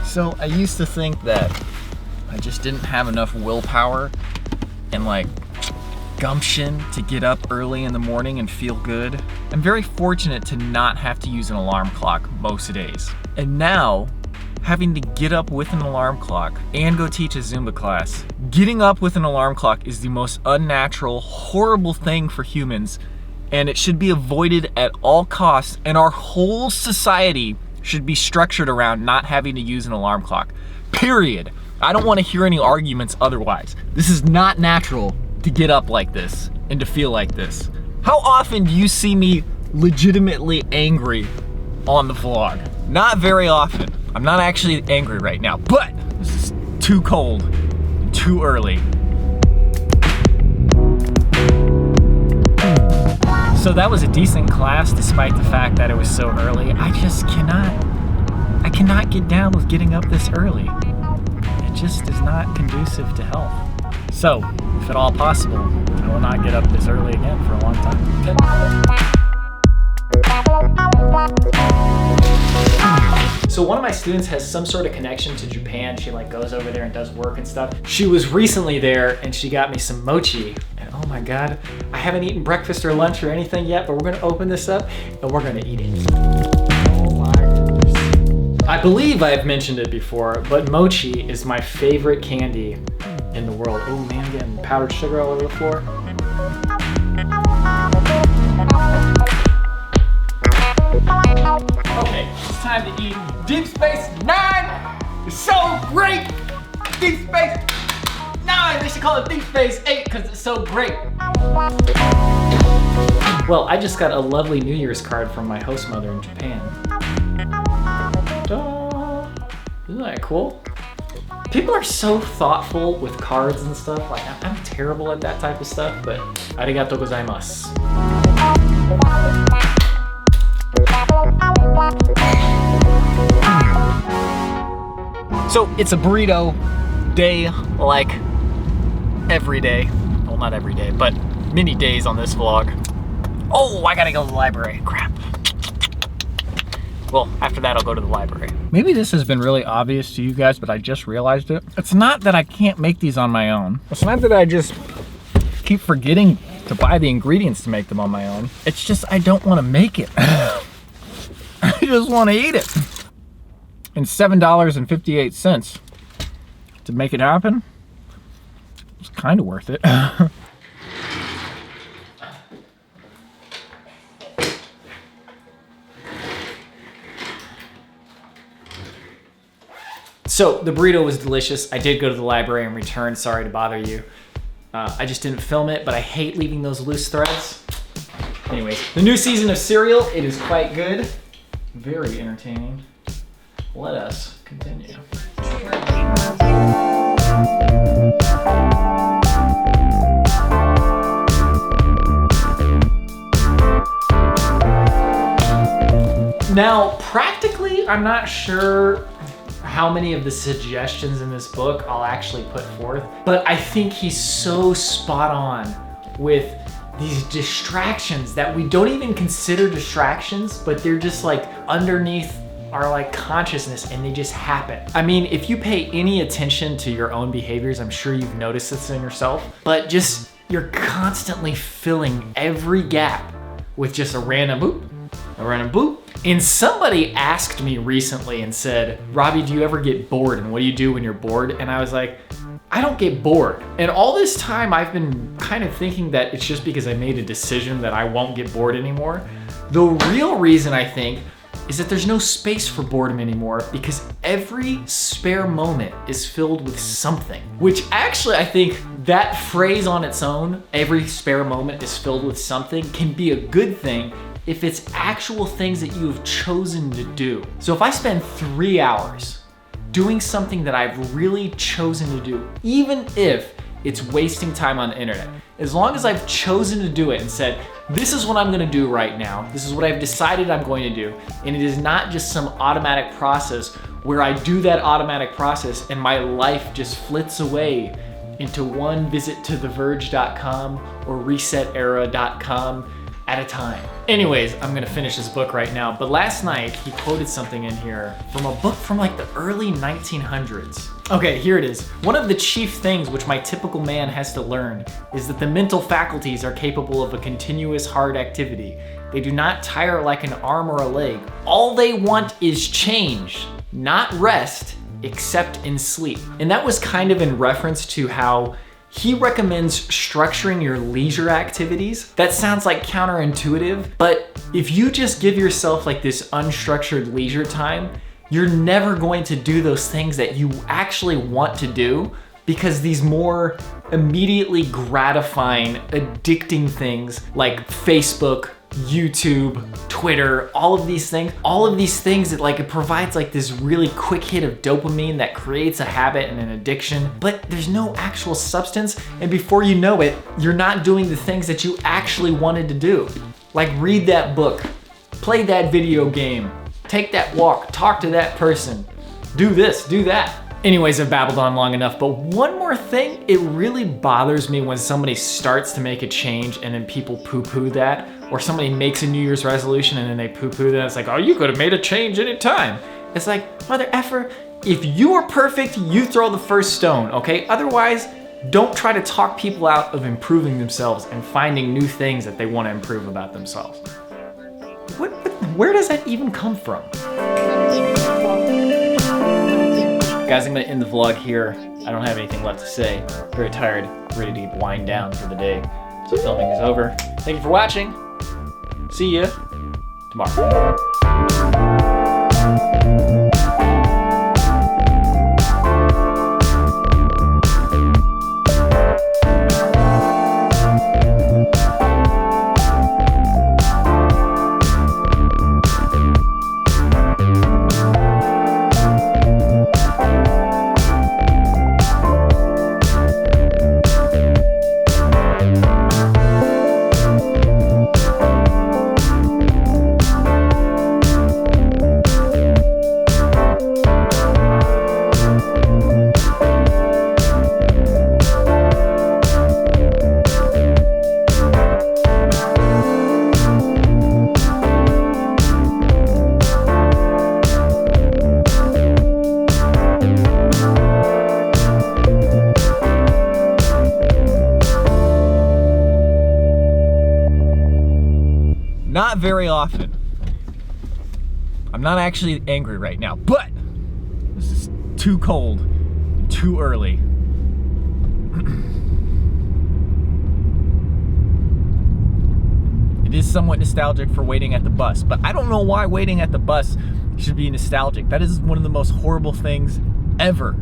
So I used to think that I just didn't have enough willpower and like gumption to get up early in the morning and feel good. I'm very fortunate to not have to use an alarm clock most days. And now, having to get up with an alarm clock and go teach a Zumba class, getting up with an alarm clock is the most unnatural, horrible thing for humans, and it should be avoided at all costs, and our whole society should be structured around not having to use an alarm clock. Period. I don't want to hear any arguments otherwise. This is not natural to get up like this and to feel like this. How often do you see me legitimately angry on the vlog? Not very often. I'm not actually angry right now, but this is too cold and too early. So that was a decent class despite the fact that it was so early. I cannot get down with getting up this early. It just is not conducive to health. So, if at all possible, I will not get up this early again for a long time. So one of my students has some sort of connection to Japan. She like goes over there and does work and stuff. She was recently there and she got me some mochi. And oh my God, I haven't eaten breakfast or lunch or anything yet, but we're gonna open this up and we're gonna eat it. Oh my goodness. I believe I've mentioned it before, but mochi is my favorite candy in the world. Oh man, I'm getting powdered sugar all over the floor. Okay, it's time to eat Deep Space Nine. It's so great. Deep Space Nine. They should call it Deep Space 8 because it's so great. Well, I just got a lovely New Year's card from my host mother in Japan. Isn't that cool? People are so thoughtful with cards and stuff. Like, I'm terrible at that type of stuff, but arigato gozaimasu. So it's a burrito day like every day. Well, not every day, but many days on this vlog. Oh, I gotta go to the library. Crap. Well, after that, I'll go to the library. Maybe this has been really obvious to you guys, but I just realized it. It's not that I can't make these on my own. It's not that I just keep forgetting to buy the ingredients to make them on my own. It's just I don't want to make it. I just want to eat it. And $7.58 to make it happen, it's kind of worth it. So the burrito was delicious. I did go to the library and return. Sorry to bother you. I just didn't film it, but I hate leaving those loose threads. Anyways, the new season of Serial, it is quite good. Very entertaining. Let us continue. Now, practically, I'm not sure how many of the suggestions in this book I'll actually put forth, but I think he's so spot on with these distractions that we don't even consider distractions, but they're just like underneath our like consciousness and they just happen. I mean, if you pay any attention to your own behaviors, I'm sure you've noticed this in yourself, but just you're constantly filling every gap with just a random boop, a random boop. And somebody asked me recently and said, Robby, do you ever get bored? And what do you do when you're bored? And I was like, I don't get bored. And all this time I've been kind of thinking that it's just because I made a decision that I won't get bored anymore. The real reason I think is that there's no space for boredom anymore because every spare moment is filled with something. Which actually I think that phrase on its own, every spare moment is filled with something, can be a good thing if it's actual things that you have chosen to do. So if I spend 3 hours doing something that I've really chosen to do, even if it's wasting time on the internet, as long as I've chosen to do it and said, this is what I'm gonna do right now, this is what I've decided I'm going to do, and it is not just some automatic process where I do that automatic process and my life just flits away into one visit to theverge.com or resetera.com at a time. Anyways, I'm gonna finish this book right now, but last night he quoted something in here from a book from like the early 1900s. Okay, here it is. One of the chief things which my typical man has to learn is that the mental faculties are capable of a continuous hard activity. They do not tire like an arm or a leg. All they want is change, not rest, except in sleep. And that was kind of in reference to how he recommends structuring your leisure activities. That sounds like counterintuitive, but if you just give yourself like this unstructured leisure time, you're never going to do those things that you actually want to do, because these more immediately gratifying, addicting things like Facebook, YouTube, Twitter, all of these things that like it provides like this really quick hit of dopamine that creates a habit and an addiction, but there's no actual substance, and before you know it, you're not doing the things that you actually wanted to do. Like read that book, play that video game, take that walk, talk to that person, do this, do that. Anyways, I've babbled on long enough, but one more thing, it really bothers me when somebody starts to make a change and then people poo-poo that, or somebody makes a New Year's resolution and then they poo-poo that. It's like, oh, you could have made a change any time. It's like, mother effer, if you are perfect, you throw the first stone, okay? Otherwise, don't try to talk people out of improving themselves and finding new things that they want to improve about themselves. Where does that even come from? Guys, I'm gonna end the vlog here. I don't have anything left to say. Very tired, ready to wind down for the day. So filming is over. Thank you for watching. See ya tomorrow. Not very often. I'm not actually angry right now, but this is too cold, too early. It is somewhat nostalgic for waiting at the bus, but I don't know why waiting at the bus should be nostalgic. That is one of the most horrible things ever.